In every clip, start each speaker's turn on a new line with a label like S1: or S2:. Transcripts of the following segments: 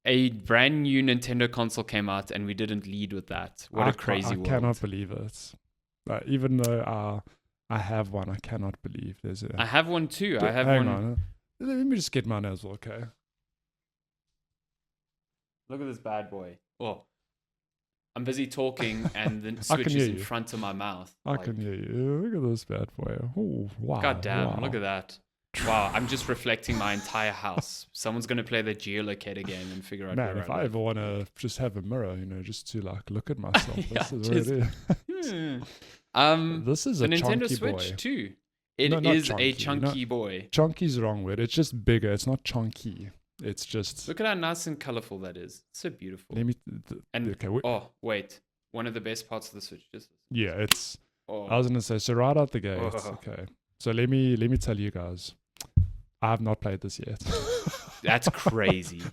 S1: A brand new Nintendo console came out and we didn't lead with that. What a crazy world.
S2: I cannot believe it. Even though I have one, I cannot believe there's a...
S1: I have one too. I have
S2: hang
S1: one.
S2: on. Let me just get mine as well, okay?
S1: Look at this bad boy. Oh, I'm busy talking and the Switch is in front of my mouth.
S2: I can hear you. Look at this bad boy. Oh, wow.
S1: God damn,
S2: wow.
S1: Look at that. Wow, I'm just reflecting my entire house. Someone's going to play the geolocator game and figure out
S2: Man, if I ever want to just have a mirror, just to like look at myself, this is what it is. This is a
S1: Nintendo
S2: chunky
S1: Switch
S2: boy.
S1: too. It is a chunky boy.
S2: Chunky's the wrong word. It's just bigger. It's not chunky. It's just...
S1: Look at how nice and colorful that is. It's so beautiful.
S2: Okay,
S1: wait. One of the best parts of the Switch.
S2: Yeah, it's... Oh. I was going to say, so right out the gate, okay. So let me tell you guys, I have not played this yet.
S1: That's crazy.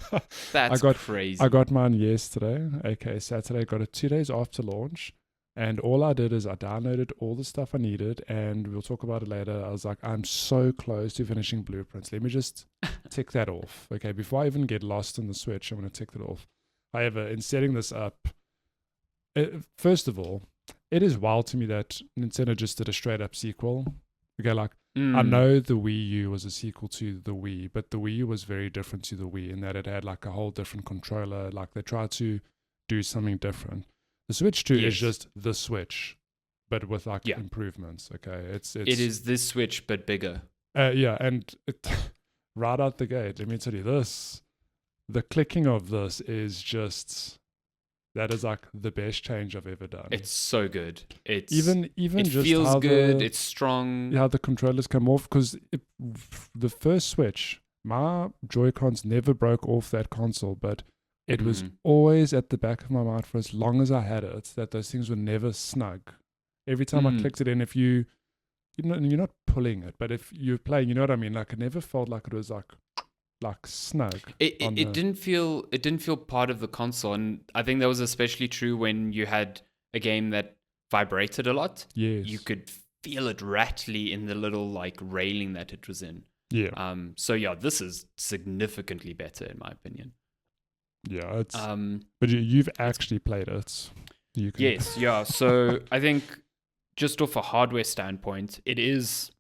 S1: Crazy.
S2: I got mine yesterday, aka Saturday. Got it 2 days after launch. And all I did is I downloaded all the stuff I needed, and we'll talk about it later. I was like, I'm so close to finishing Blueprints. Let me just tick that off. Okay, before I even get lost in the Switch, I'm going to tick that off. However, in setting this up, first of all, it is wild to me that Nintendo just did a straight-up sequel. Okay, I know the Wii U was a sequel to the Wii, but the Wii U was very different to the Wii in that it had like a whole different controller. Like they tried to do something different. The Switch 2 is just the Switch, but with like improvements. Okay, it
S1: is this Switch but bigger.
S2: And right out the gate, let me tell you this: the clicking of this is just that is like the best change I've ever done.
S1: It's so good. It's
S2: even
S1: it
S2: just
S1: feels
S2: how
S1: good. It's strong.
S2: How the controllers come off, because the first Switch, my Joy-Cons never broke off that console, but it was always at the back of my mind for as long as I had it that those things were never snug. Every time I clicked it in, if you're not pulling it, but if you're playing, you know what I mean? Like it never felt like it was like snug.
S1: It didn't feel part of the console, and I think that was especially true when you had a game that vibrated a lot.
S2: Yes.
S1: You could feel it rattly in the little like railing that it was in.
S2: Yeah.
S1: So yeah, this is significantly better in my opinion.
S2: Yeah, it's but you've actually played it.
S1: Yes, yeah. So I think just off a hardware standpoint, it is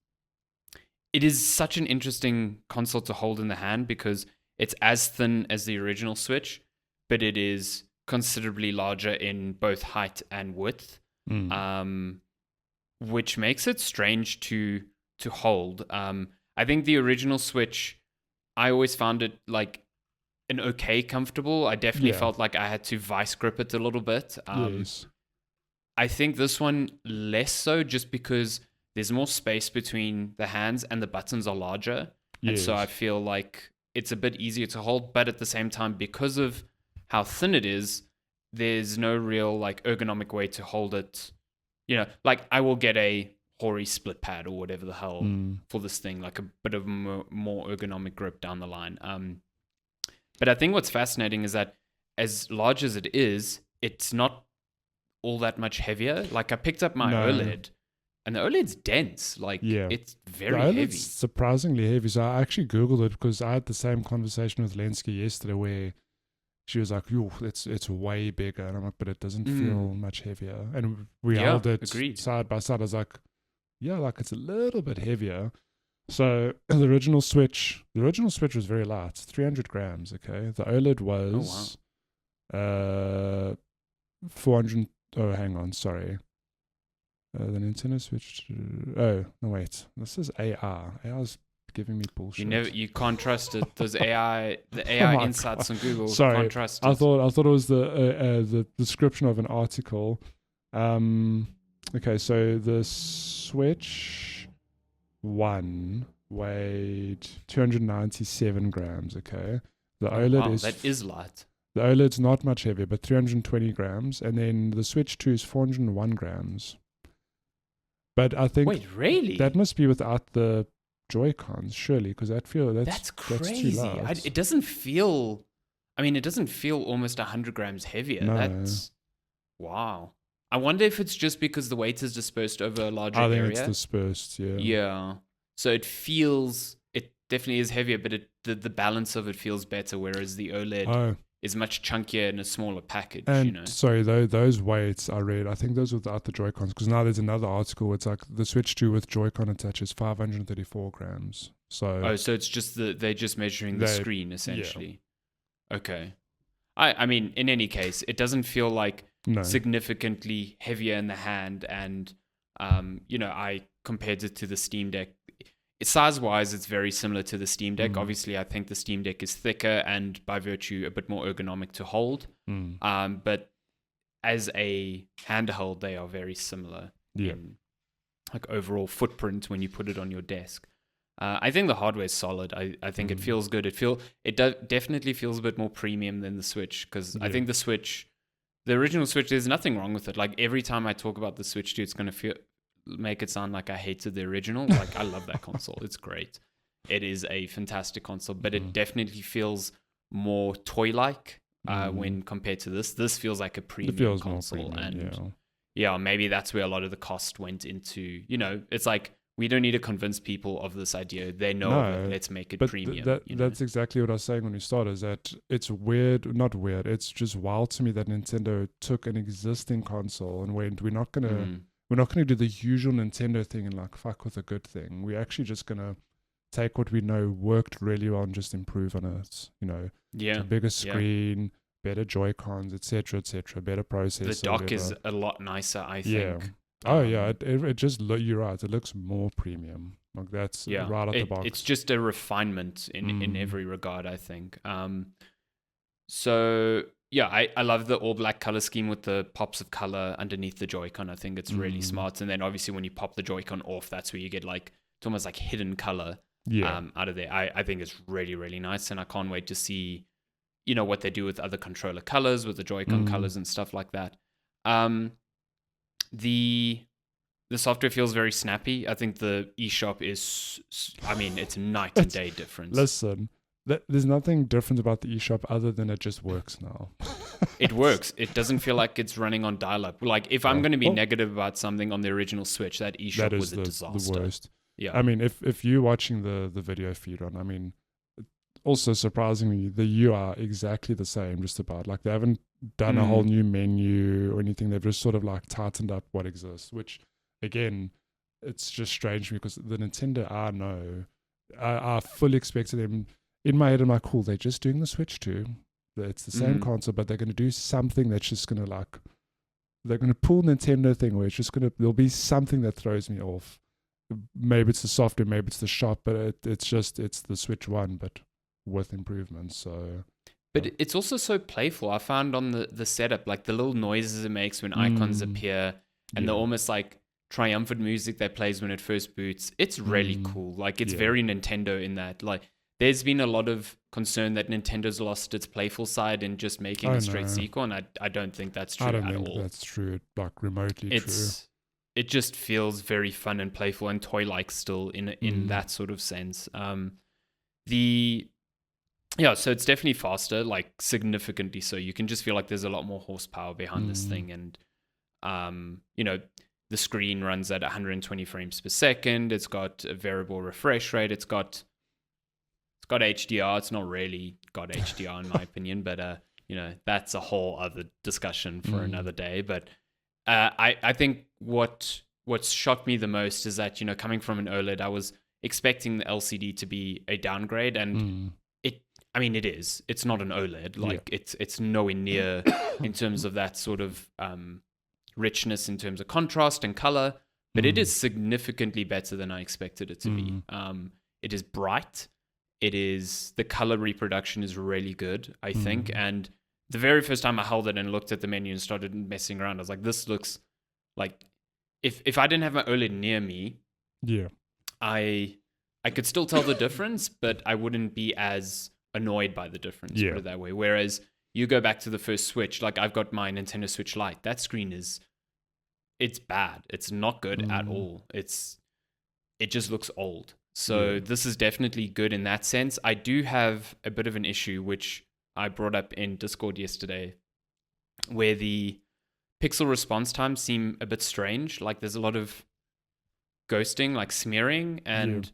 S1: such an interesting console to hold in the hand because it's as thin as the original Switch, but it is considerably larger in both height and width, which makes it strange to hold. I think the original Switch, I always found it like an okay comfortable. I definitely felt like I had to vice grip it a little bit.
S2: Yes.
S1: I think this one less so, just because there's more space between the hands and the buttons are larger. Yes. And so I feel like it's a bit easier to hold, but at the same time, because of how thin it is, there's no real like ergonomic way to hold it. Like I will get a Hori split pad or whatever the hell for this thing, like a bit of more ergonomic grip down the line. But I think what's fascinating is that as large as it is, it's not all that much heavier. Like I picked up my OLED, and the OLED's dense. Like it's very heavy. It's
S2: surprisingly heavy. So I actually Googled it because I had the same conversation with Lenski yesterday where she was like, "Yo, it's way bigger," and I'm like, "But it doesn't feel much heavier." And we held it side by side. I was like, "Yeah, like it's a little bit heavier." So the original Switch was very light, 300 grams. Okay, the OLED was 400. Oh, hang on, sorry. The Nintendo Switch. Oh no, wait. This is AR. AR's giving me bullshit.
S1: You can't trust it. Those the AI insights on Google.
S2: Sorry,
S1: can't trust it.
S2: I thought it was the description of an article. Okay, so the Switch 1 weighed 297 grams. Okay, the OLED
S1: that is light.
S2: The OLED's not much heavier, but 320 grams, and then the Switch 2 is 401 grams. But I think
S1: really?
S2: That must be without the Joy-Cons, surely, because that's crazy.
S1: That's too light. It doesn't feel almost 100 grams heavier.
S2: No.
S1: That's wow. I wonder if it's just because the weight is dispersed over a larger area.
S2: I think it's dispersed, yeah.
S1: Yeah. So it definitely is heavier, but the balance of it feels better, whereas the OLED is much chunkier in a smaller package.
S2: And sorry, those weights I read, I think those without the Joy-Cons, because now there's another article. It's like the Switch 2 with Joy-Con attached is 534 grams. So
S1: so it's just they're just measuring the screen essentially. Yeah. Okay. I mean, in any case, it doesn't feel like significantly heavier in the hand, and I compared it to the Steam Deck. Size-wise, it's very similar to the Steam Deck. Obviously, I think the Steam Deck is thicker and by virtue a bit more ergonomic to hold. But as a handheld, they are very similar in like overall footprint when you put it on your desk. I think the hardware is solid. I think it feels good. Definitely feels a bit more premium than the Switch, because I think the original Switch, there's nothing wrong with it. Like every time I talk about the Switch 2, it's going to make it sound like I hated the original. Like I love that console. It's great. It is a fantastic console, but it definitely feels more toy-like when compared to this. This feels like a premium console. And maybe that's where a lot of the cost went into. It's like, we don't need to convince people of this idea. They know of it. Let's make it premium.
S2: That's exactly what I was saying when we started, is that it's not weird. It's just wild to me that Nintendo took an existing console and went, we're not going to do the usual Nintendo thing and like fuck with a good thing. We're actually just going to take what we know worked really well and just improve on it. A bigger screen, better Joy-Cons, etc., better processor.
S1: The dock is a lot nicer, I think.
S2: It just you're right. It looks more premium. Like that's right out the box.
S1: It's just a refinement in every regard, I think. So yeah, I love the all black color scheme with the pops of color underneath the Joy-Con. I think it's really smart. And then obviously when you pop the Joy-Con off, that's where you get like, it's almost like hidden color out of there. I think it's really, really nice. And I can't wait to see, what they do with other controller colors, with the Joy-Con colors and stuff like that. The software feels very snappy. I think the eShop is, it's night and day difference.
S2: Listen, there's nothing different about the eShop other than it just works now.
S1: It works. It doesn't feel like it's running on dial-up. Like, if I'm going to be negative about something on the original Switch, that eShop was a disaster.
S2: The worst.
S1: Yeah.
S2: I mean, if you're watching the video feed on, also surprisingly, the UI exactly the same, just about. Like, they haven't done a whole new menu or anything. They've just sort of like tightened up what exists, which, again, it's just strange because the Nintendo I fully expected them. In my head, I'm like, cool, they're just doing the Switch 2. It's the same console, but they're going to do something that's just going to they're going to pull Nintendo thing where it's just there'll be something that throws me off. Maybe it's the software, maybe it's the shop, but it's the Switch 1, but with improvements. So,
S1: but it's also so playful. I found on the setup, like the little noises it makes when icons appear, and the almost like triumphant music that plays when it first boots. It's really cool. Like, it's very Nintendo in that. Like, there's been a lot of concern that Nintendo's lost its playful side in just making a straight sequel, and I don't think that's true at all. I don't think
S2: that's true, like remotely true.
S1: It just feels very fun and playful and toy-like still in that sort of sense. So it's definitely faster, like significantly so. You can just feel like there's a lot more horsepower behind this thing, and the screen runs at 120 frames per second. It's got a variable refresh rate. It's got HDR. It's not really got HDR in my opinion, but that's a whole other discussion for another day. But I think what's shocked me the most is that, coming from an OLED, I was expecting the LCD to be a downgrade, and it is. It's not an OLED. Like, it's nowhere near in terms of that sort of richness in terms of contrast and color, but it is significantly better than I expected it to be. It is bright. The color reproduction is really good, I think. And the very first time I held it and looked at the menu and started messing around, I was like, this looks like, if I didn't have my OLED near me, I could still tell the difference, but I wouldn't be as annoyed by the difference, put it that way. Whereas you go back to the first Switch, like I've got my Nintendo Switch Lite, that screen it's bad. It's not good at all. It just looks old. So this is definitely good in that sense. I do have a bit of an issue, which I brought up in Discord yesterday, where the pixel response times seem a bit strange. Like, there's a lot of ghosting, like smearing, and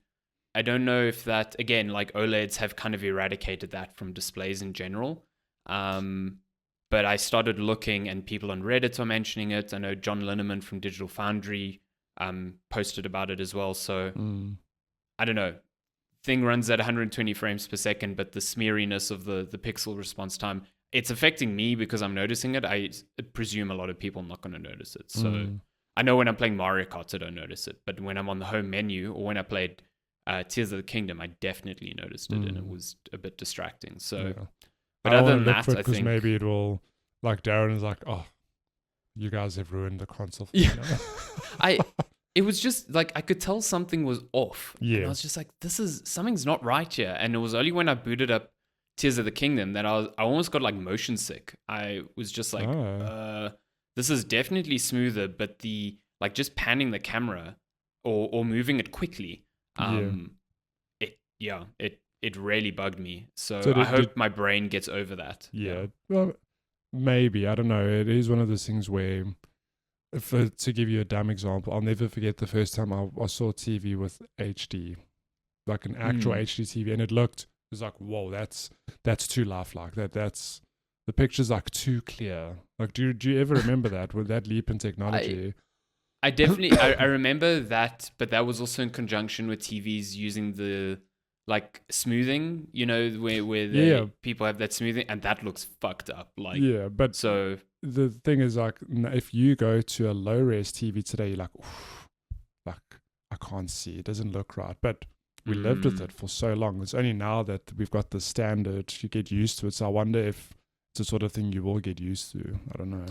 S1: I don't know if that, again, like OLEDs have kind of eradicated that from displays in general. But I started looking, and people on Reddit are mentioning it. I know John Linneman from Digital Foundry posted about it as well. So I don't know. Thing runs at 120 frames per second, but the smeariness of the pixel response time, it's affecting me because I'm noticing it. I presume a lot of people are not going to notice it. So I know when I'm playing Mario Kart, I don't notice it. But when I'm on the home menu, or when I played Tears of the Kingdom, I definitely noticed it, and it was a bit distracting. So, but other than that, I think
S2: maybe it will. Like Darren is like, oh, you guys have ruined the console. For me now.
S1: It was just like I could tell something was off.
S2: Yeah,
S1: and I was just like, something's not right here. And it was only when I booted up Tears of the Kingdom that I almost got like motion sick. I was just like, this is definitely smoother, but the like just panning the camera or moving it quickly, it really bugged me. So I hope my brain gets over that.
S2: Yeah, well, maybe, I don't know. It is one of those things where, to give you a dumb example, I'll never forget the first time I saw TV with HD, like an actual HD TV, and it was like, whoa, that's too lifelike. That's the picture's like too clear. Like, do you ever remember that with that leap in technology?
S1: I definitely I remember that, but that was also in conjunction with TVs using the like smoothing, where people have that smoothing, and that looks fucked up. Like,
S2: but
S1: so
S2: the thing is, like, if you go to a low res TV today, you're like, like, I can't see, it doesn't look right. But we lived with it for so long. It's only now that we've got the standard, you get used to it. So I wonder if it's the sort of thing you will get used to. I don't know.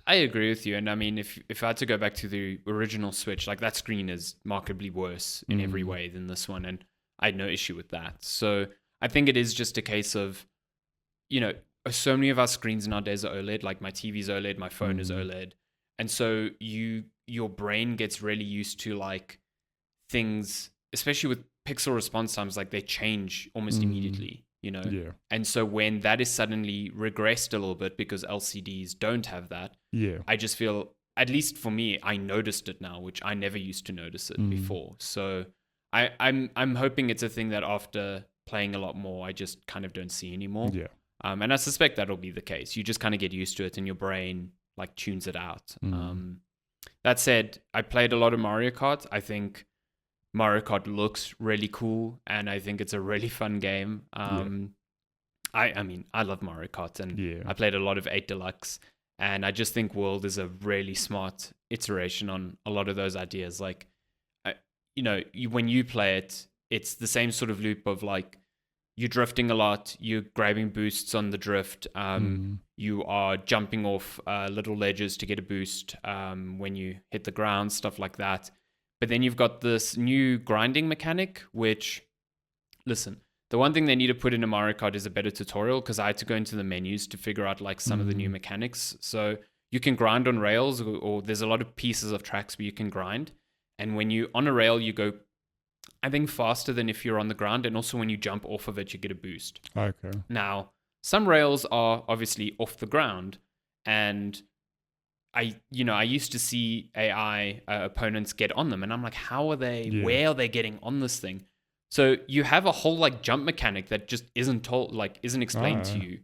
S1: I agree with you. And I mean, if I had to go back to the original Switch, like that screen is markedly worse in every way than this one. And I had no issue with that. So I think it is just a case of, so many of our screens nowadays are OLED. Like my TV's OLED, my phone is OLED. And so your brain gets really used to like things, especially with pixel response times, like they change almost immediately,
S2: Yeah.
S1: And so when that is suddenly regressed a little bit because LCDs don't have that, I just feel, at least for me, I noticed it now, which I never used to notice it before. So I'm hoping it's a thing that after playing a lot more, I just kind of don't see anymore.
S2: Yeah.
S1: And I suspect that'll be the case. You just kind of get used to it, and your brain like tunes it out. That said, I played a lot of Mario Kart. I think Mario Kart looks really cool, and I think it's a really fun game. I mean, I love Mario Kart, and I played a lot of 8 Deluxe, and I just think World is a really smart iteration on a lot of those ideas. Like, when you play it, it's the same sort of loop of like, you're drifting a lot, you're grabbing boosts on the drift, you are jumping off little ledges to get a boost when you hit the ground, stuff like that. But then you've got this new grinding mechanic, which, listen, the one thing they need to put into Mario Kart is a better tutorial, because I had to go into the menus to figure out like some of the new mechanics. So you can grind on rails, or there's a lot of pieces of tracks where you can grind. And when you on a rail, you go, I think, faster than if you're on the ground. And also when you jump off of it, you get a boost.
S2: Okay.
S1: Now, some rails are obviously off the ground, and I used to see AI opponents get on them, and I'm like, how are they, where are they getting on this thing? So you have a whole like jump mechanic that just isn't explained to you,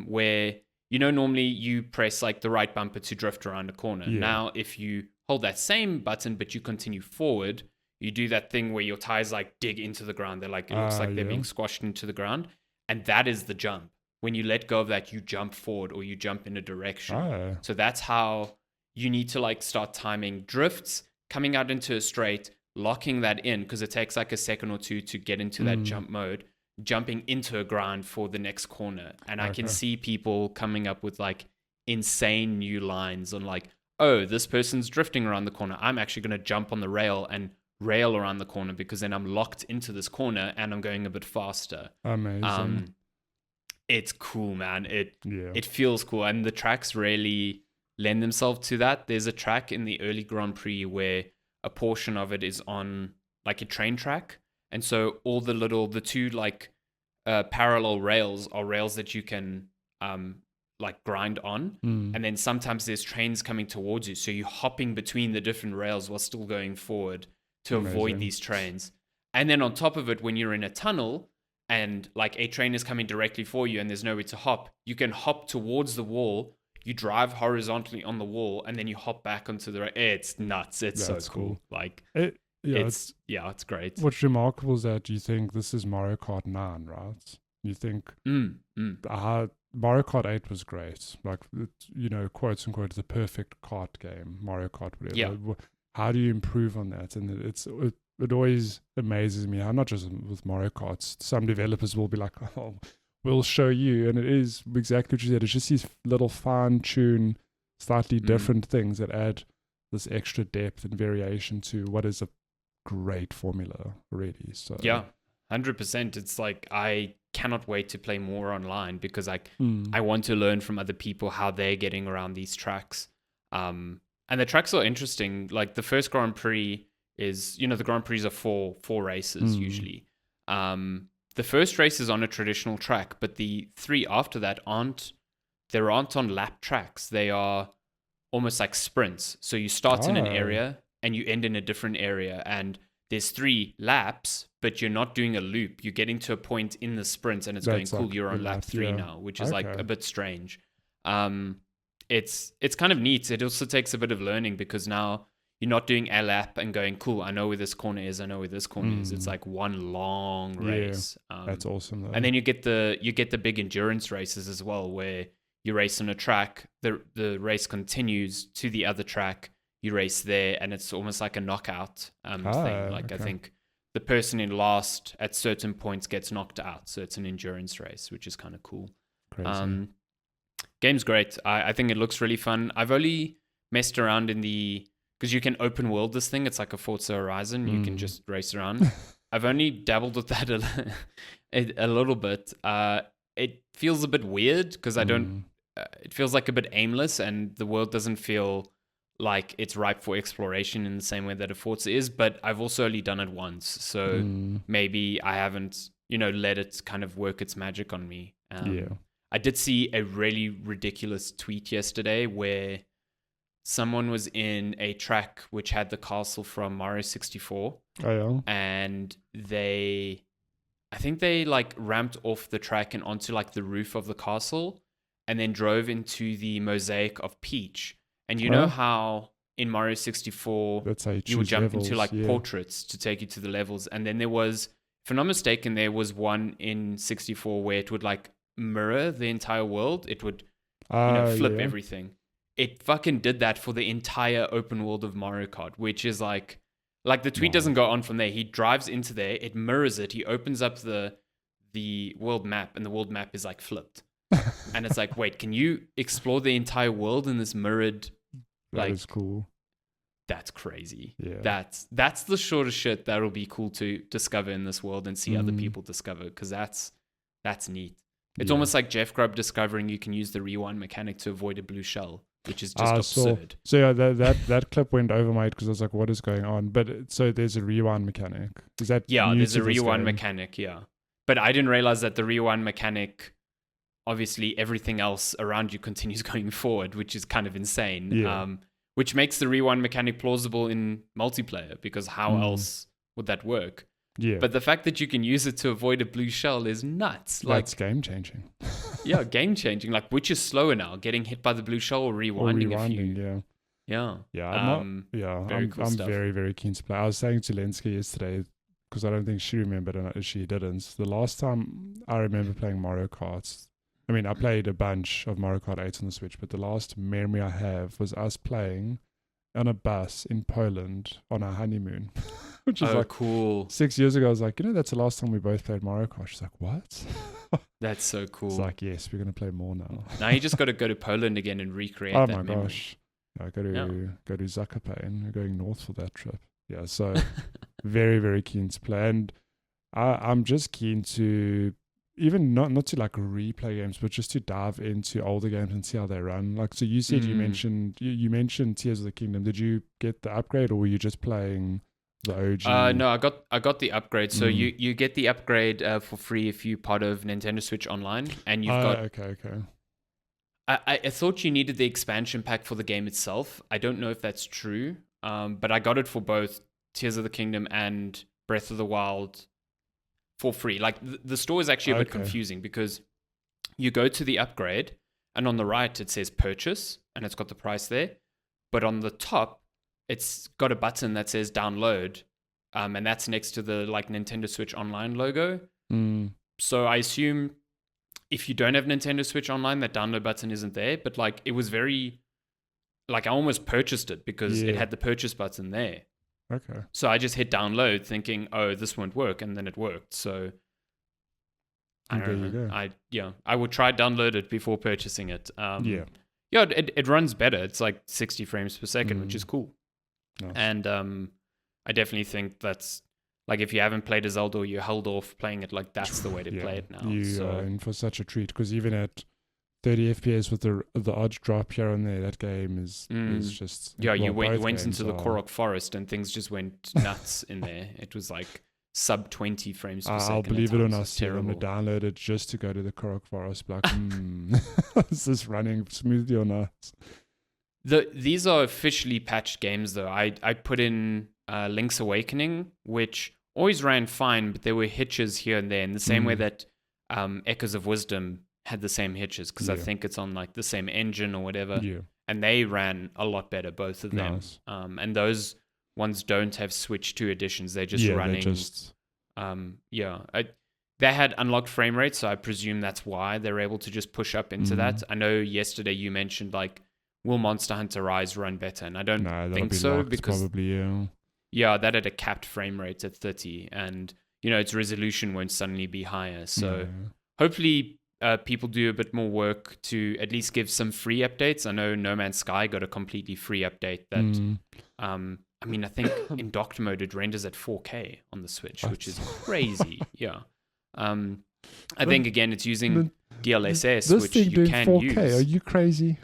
S1: where, normally you press like the right bumper to drift around a corner. Now, if you hold that same button, but you continue forward, you do that thing where your tires like dig into the ground. They're like, it looks like they're being squashed into the ground. And that is the jump. When you let go of that, you jump forward, or you jump in a direction. So that's how you need to like start timing drifts, coming out into a straight, locking that in, because it takes like a second or two to get into that jump mode, jumping into a ground for the next corner. And I can see people coming up with like insane new lines on like, oh, this person's drifting around the corner. I'm actually going to jump on the rail and rail around the corner, because then I'm locked into this corner and I'm going a bit faster.
S2: Amazing.
S1: It's cool, man. It feels cool, and the tracks really lend themselves to that. There's a track in the early Grand Prix where a portion of it is on like a train track, and so all the two like parallel rails are rails that you can like grind on, and then sometimes there's trains coming towards you, so you're hopping between the different rails while still going forward to avoid these trains. And then on top of it, when you're in a tunnel, and like a train is coming directly for you and there's nowhere to hop, you can hop towards the wall, you drive horizontally on the wall, and then you hop back onto the it's nuts. It's so cool. Like it's great.
S2: What's remarkable is that you think this is Mario Kart 9, right? You think Mario Kart 8 was great, like, quotes unquote, the perfect kart game, Mario Kart, whatever.
S1: Yeah.
S2: How do you improve on that? And it always amazes me how, not just with Mario Karts, some developers will be like, oh, we'll show you. And it is exactly what you said. It's just these little fine-tune, slightly different things that add this extra depth and variation to what is a great formula already. So
S1: yeah, 100%. It's like, I cannot wait to play more online because I want to learn from other people how they're getting around these tracks. And the tracks are interesting. Like the first Grand Prix is, the Grand Prix are four races usually. The first race is on a traditional track, but the three after that aren't on lap tracks. They are almost like sprints. So you start in an area and you end in a different area, and there's 3 laps, but you're not doing a loop. You're getting to a point in the sprint and it's going, cool, like, you're on lap 3 now, which is like a bit strange. It's kind of neat. It also takes a bit of learning because now you're not doing a lap and going, cool, I know where this corner is, I know where this corner is. It's like one long race.
S2: That's awesome though.
S1: And then you get the big endurance races as well, where you race on a track, the race continues to the other track, you race there, and it's almost like a knockout thing. Like, I think the person in last at certain points gets knocked out. So it's an endurance race, which is kind of cool.
S2: Crazy.
S1: Game's great. I think it looks really fun. I've only messed around because you can open world this thing. It's like a Forza Horizon. You can just race around. I've only dabbled with that a little bit. It feels a bit weird because I don't. It feels like a bit aimless, and the world doesn't feel like it's ripe for exploration in the same way that a Forza is. But I've also only done it once, so maybe I haven't, let it kind of work its magic on me. I did see a really ridiculous tweet yesterday where someone was in a track which had the castle from Mario 64.
S2: Oh, yeah.
S1: And I think they like ramped off the track and onto like the roof of the castle and then drove into the mosaic of Peach. And you know how in Mario 64,
S2: that's how
S1: you would jump
S2: levels,
S1: into like portraits to take you to the levels. And then there was, if I'm not mistaken, there was one in 64 where it would like mirror the entire world. It would flip everything. It fucking did that for the entire open world of Mario Kart, which is like the tweet doesn't go on from there. He drives into there, it mirrors it, he opens up the world map, and the world map is like flipped. And it's like, wait, can you explore the entire world in this mirrored?
S2: That is cool.
S1: That's crazy.
S2: Yeah.
S1: That's the sort of shit that'll be cool to discover in this world and see other people discover, because that's neat. It's almost like Jeff Grubb discovering you can use the rewind mechanic to avoid a blue shell, which is just absurd.
S2: So yeah, that clip went over my head because I was like, what is going on? But so there's a rewind mechanic. Is that
S1: there's a rewind mechanic, yeah. But I didn't realize that the rewind mechanic, obviously everything else around you continues going forward, which is kind of insane.
S2: Yeah.
S1: Which makes the rewind mechanic plausible in multiplayer, because how else would that work?
S2: Yeah.
S1: But the fact that you can use it to avoid a blue shell is nuts.
S2: That's game changing.
S1: Yeah, game changing. Like, which is slower now, getting hit by the blue shell or rewinding?
S2: Yeah. I'm
S1: stuff.
S2: very, very keen to play. I was saying to Lenska yesterday, because I don't think she remembered and she didn't. The last time I remember playing Mario Kart, I mean, I played a bunch of Mario Kart 8 on the Switch, but the last memory I have was us playing on a bus in Poland on our honeymoon. Which is
S1: cool.
S2: 6 years ago, I was like, that's the last time we both played Mario Kart. She's like, what?
S1: That's so cool.
S2: It's like, yes, we're going to play more now.
S1: Now you just got to go to Poland again and recreate that memory. Oh my gosh.
S2: I go to Zakopane. We're going north for that trip. Yeah, so very, very keen to play. And I'm just keen to, even not to like replay games, but just to dive into older games and see how they run. Like, so you said you mentioned Tears of the Kingdom. Did you get the upgrade, or were you just playing the OG?
S1: No, I got the upgrade. So you get the upgrade for free if you're part of Nintendo Switch Online, and you've got.
S2: Okay.
S1: I thought you needed the expansion pack for the game itself. I don't know if that's true, but I got it for both Tears of the Kingdom and Breath of the Wild for free. Like the store is actually a bit confusing because you go to the upgrade and on the right it says purchase and it's got the price there. But on the top, it's got a button that says download. And that's next to the like Nintendo Switch Online logo. So I assume if you don't have Nintendo Switch Online, that download button isn't there. But like it was very, like I almost purchased it because it had the purchase button there.
S2: Okay.
S1: So I just hit download thinking, oh, this won't work. And then it worked. So I don't know. I would try download it before purchasing it. It runs better. It's like 60 frames per second, which is cool. Nice. And I definitely think that's like if you haven't played a Zelda or you held off playing it, like that's the way to play it now.
S2: You are in for such a treat because even at 30 FPS with the odd drop here and there, that game is just...
S1: Yeah, you went into the Korok Forest and things just went nuts in there. It was like sub 20 frames per second.
S2: I'll believe it or not, I'm going to download it just to go to the Korok Forest. Like, is this running smoothly or not?
S1: These are officially patched games, though. I put in Link's Awakening, which always ran fine, but there were hitches here and there in the same way that Echoes of Wisdom had the same hitches, because I think it's on like the same engine or whatever. Yeah. And they ran a lot better, both of them. Nice. And those ones don't have Switch 2 editions. They're just running. They had unlocked frame rate, so I presume that's why they're able to just push up into that. I know yesterday you mentioned like, will Monster Hunter Rise run better? And I don't think so, because probably, that had a capped frame rate at 30, and its resolution won't suddenly be higher. So hopefully people do a bit more work to at least give some free updates. I know No Man's Sky got a completely free update that I think in docked mode it renders at 4K on the Switch, which is crazy. I think again it's using DLSS, which you can 4K. Use.
S2: Are you crazy?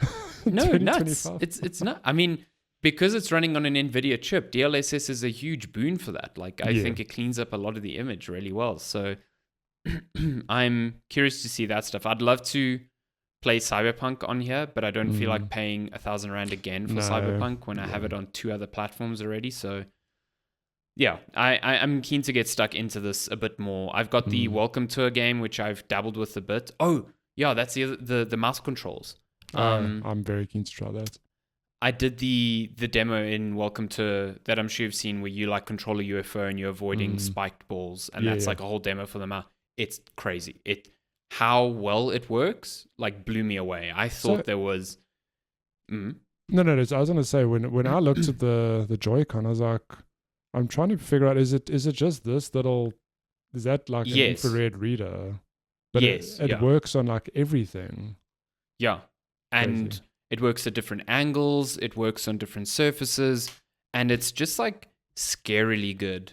S1: No, nuts. It's not. I mean, because it's running on an NVIDIA chip, DLSS is a huge boon for that. Like, I think it cleans up a lot of the image really well. So I'm curious to see that stuff. I'd love to play Cyberpunk on here, but I don't feel like paying 1,000 Rand again for Cyberpunk when I have it on 2 other platforms already. So yeah, I'm keen to get stuck into this a bit more. I've got the Welcome Tour game, which I've dabbled with a bit. Oh, yeah, that's the mouse controls.
S2: I'm very keen to try that.
S1: I did the demo in Welcome to that I'm sure you've seen, where you like control a UFO and you're avoiding spiked balls, and that's like a whole demo for the mouse. It's crazy. How well it works like blew me away. I thought there was No,
S2: I was gonna say when I looked at the Joy-Con, I was like, I'm trying to figure out, is it just this little, is that like an infrared reader? But it works on like everything.
S1: Yeah. And crazy. It works at different angles, it works on different surfaces, and it's just like scarily good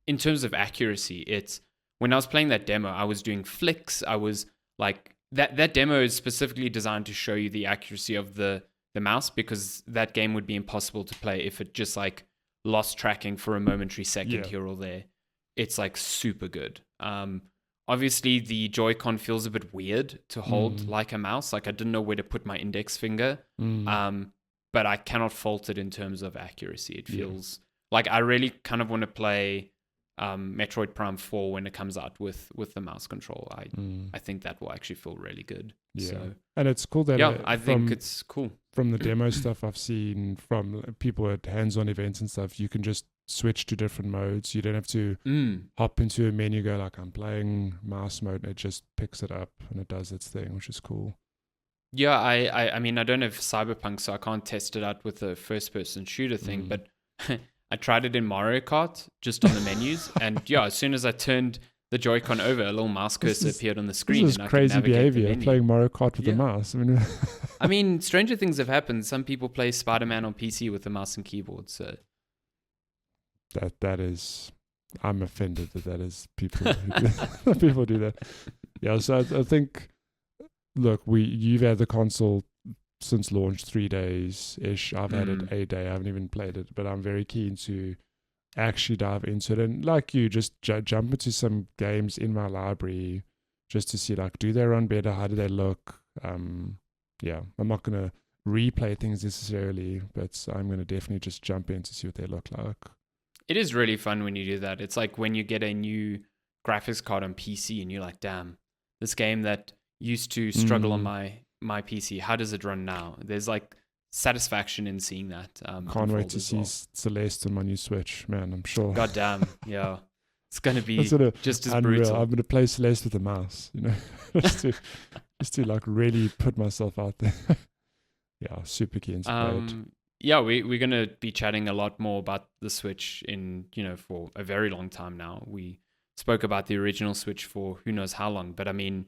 S1: in terms of accuracy. It's when I was playing that demo, I was doing flicks. I was like, that demo is specifically designed to show you the accuracy of the mouse, because that game would be impossible to play if it just like lost tracking for a momentary second here or there. It's like super good. Obviously, the Joy-Con feels a bit weird to hold like a mouse. Like, I didn't know where to put my index finger. But I cannot fault it in terms of accuracy. It feels like I really kind of want to play Metroid Prime 4 when it comes out with the mouse control. I think that will actually feel really good. Yeah. So,
S2: and it's cool that...
S1: I think it's cool.
S2: From the demo stuff I've seen from people at hands-on events and stuff, you can just switch to different modes. You don't have to hop into a menu, go like, I'm playing mouse mode, and it just picks it up and it does its thing, which is cool.
S1: Yeah, I mean, I don't have Cyberpunk, so I can't test it out with the first-person shooter thing, but I tried it in Mario Kart, just on the menus, and as soon as I turned the Joy-Con over, a little mouse cursor appeared on the screen.
S2: This is crazy behavior, playing Mario Kart with a mouse.
S1: I mean, stranger things have happened. Some people play Spider-Man on PC with a mouse and keyboard, so...
S2: That is, I'm offended that is people people do that. Yeah, so I think, look, you've had the console since launch 3 days ish. I've had it a day. I haven't even played it, but I'm very keen to actually dive into it. And like you, just jump into some games in my library just to see, like, do they run better? How do they look? I'm not gonna replay things necessarily, but I'm gonna definitely just jump in to see what they look like.
S1: It is really fun when you do that. It's like when you get a new graphics card on PC, and you're like, damn, this game that used to struggle on my PC, how does it run now? There's like satisfaction in seeing that.
S2: Can't wait to see Celeste on my new Switch, man. I'm sure.
S1: God damn, yeah. It's going to be just as
S2: unreal.
S1: brutal.
S2: I'm going to play Celeste with a mouse, just to like really put myself out there. Yeah, super keen to play it.
S1: Yeah, we're going to be chatting a lot more about the Switch for a very long time now. We spoke about the original Switch for who knows how long, but I mean,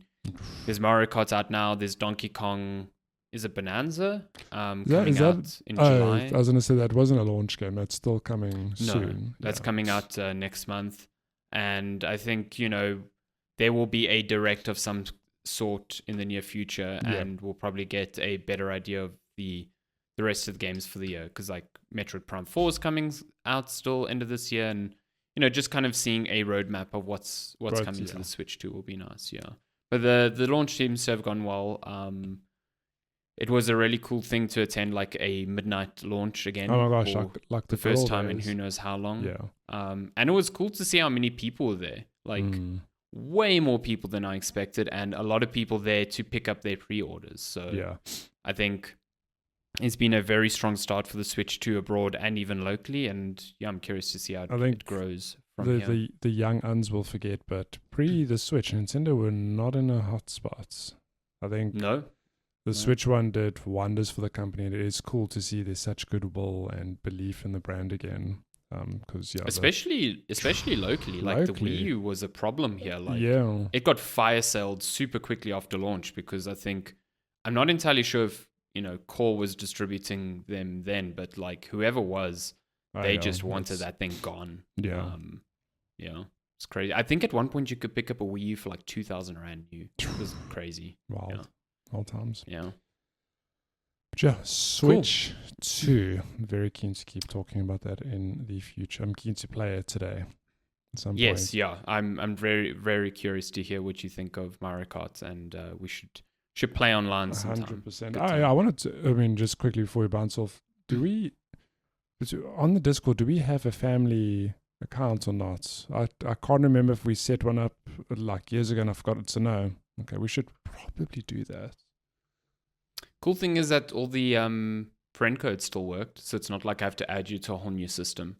S1: there's Mario Kart out now. There's Donkey Kong. Is it Bonanza? Coming out in July.
S2: I was going to say that wasn't a launch game. That's still coming soon.
S1: That's coming out next month. And I think, there will be a direct of some sort in the near future, and we'll probably get a better idea of the rest of the games for the year, because like Metroid Prime 4 is coming out still end of this year, and just kind of seeing a roadmap of what's coming to the Switch 2 will be nice. Yeah, but the launch seems to have gone well. It was a really cool thing to attend, like a midnight launch again.
S2: Oh my gosh, like
S1: the first time in who knows how long.
S2: Yeah.
S1: And it was cool to see how many people were there. Like way more people than I expected, and a lot of people there to pick up their pre-orders. So
S2: yeah,
S1: I think it's been a very strong start for the Switch 2 abroad and even locally. And yeah, I'm curious to see how it grows from here.
S2: The young uns will forget, but pre the Switch, Nintendo were not in a hot spot. I think the Switch one did wonders for the company, and it is cool to see there's such goodwill and belief in the brand again. Because
S1: especially locally, like the Wii U was a problem here. Like it got fire saled super quickly after launch, because I think I'm not entirely sure if Core was distributing them then, but like whoever was, they just wanted that thing gone.
S2: Yeah,
S1: it's crazy. I think at one point you could pick up a Wii U for like 2,000 Rand new. It was crazy.
S2: Wow.
S1: Yeah.
S2: All times.
S1: Yeah.
S2: But yeah, Switch 2. I'm very keen to keep talking about that in the future. I'm keen to play it today at some point.
S1: Yes, yeah. I'm very, very curious to hear what you think of Mario Kart, and we should play online sometime.
S2: 100%. I wanted to, just quickly before we bounce off, on the Discord, do we have a family account or not? I can't remember if we set one up like years ago and I forgot to know. Okay, we should probably do that.
S1: Cool thing is that all the friend codes still worked, so it's not like I have to add you to a whole new system.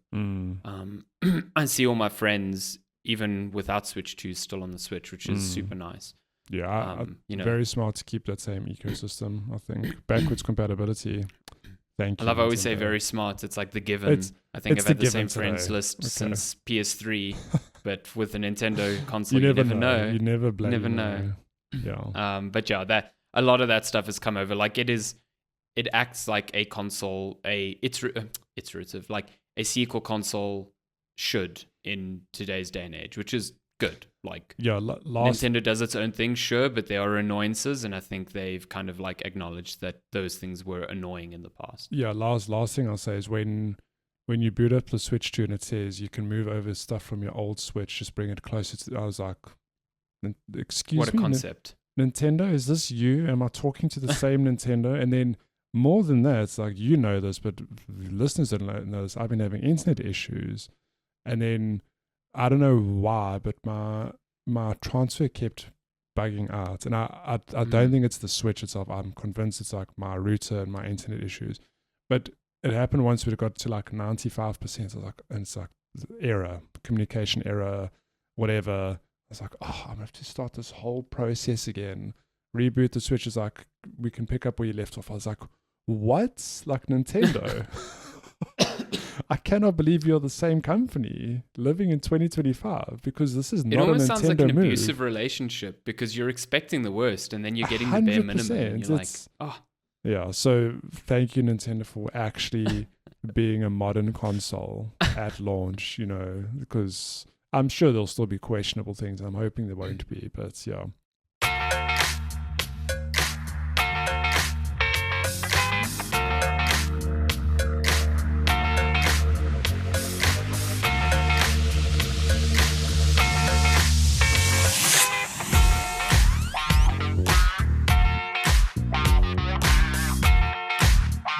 S1: I see all my friends, even without Switch 2, still on the Switch, which is super nice.
S2: Yeah, very smart to keep that same ecosystem, I think. Backwards compatibility. Thank you.
S1: I always say very smart. It's like the given. I think I've had the same friends list since PS3, but with the Nintendo console, you never know.
S2: You never blame.
S1: You never know.
S2: Yeah.
S1: But yeah, that a lot of that stuff has come over. Like it acts like a console, iterative, like a sequel console should in today's day and age, which is good. Like Nintendo does its own thing, sure, but there are annoyances, and I think they've kind of like acknowledged that those things were annoying in the past.
S2: Yeah, last thing I'll say is when you boot up the Switch 2 and it says you can move over stuff from your old Switch, just bring it closer to. I was like, excuse me,
S1: what a concept.
S2: Nintendo, is this you? Am I talking to the same Nintendo? And then more than that, it's like, you know this, but listeners don't know this. I've been having internet issues, and then I don't know why, but my transfer kept bugging out, and I don't think it's the Switch itself. I'm convinced it's like my router and my internet issues. But it happened once we got to like 95%. I was like, and it's like error, communication error, whatever. I was like, I'm gonna have to start this whole process again. Reboot the Switch. Is like, we can pick up where you left off. I was like, what? Like Nintendo? I cannot believe you're the same company living in 2025, because this is not a Nintendo move. It almost sounds like an
S1: abusive relationship, because you're expecting the worst and then you're getting the bare minimum. And you're like,
S2: Yeah, so thank you, Nintendo, for actually being a modern console at launch, because I'm sure there'll still be questionable things. I'm hoping there won't be, but yeah.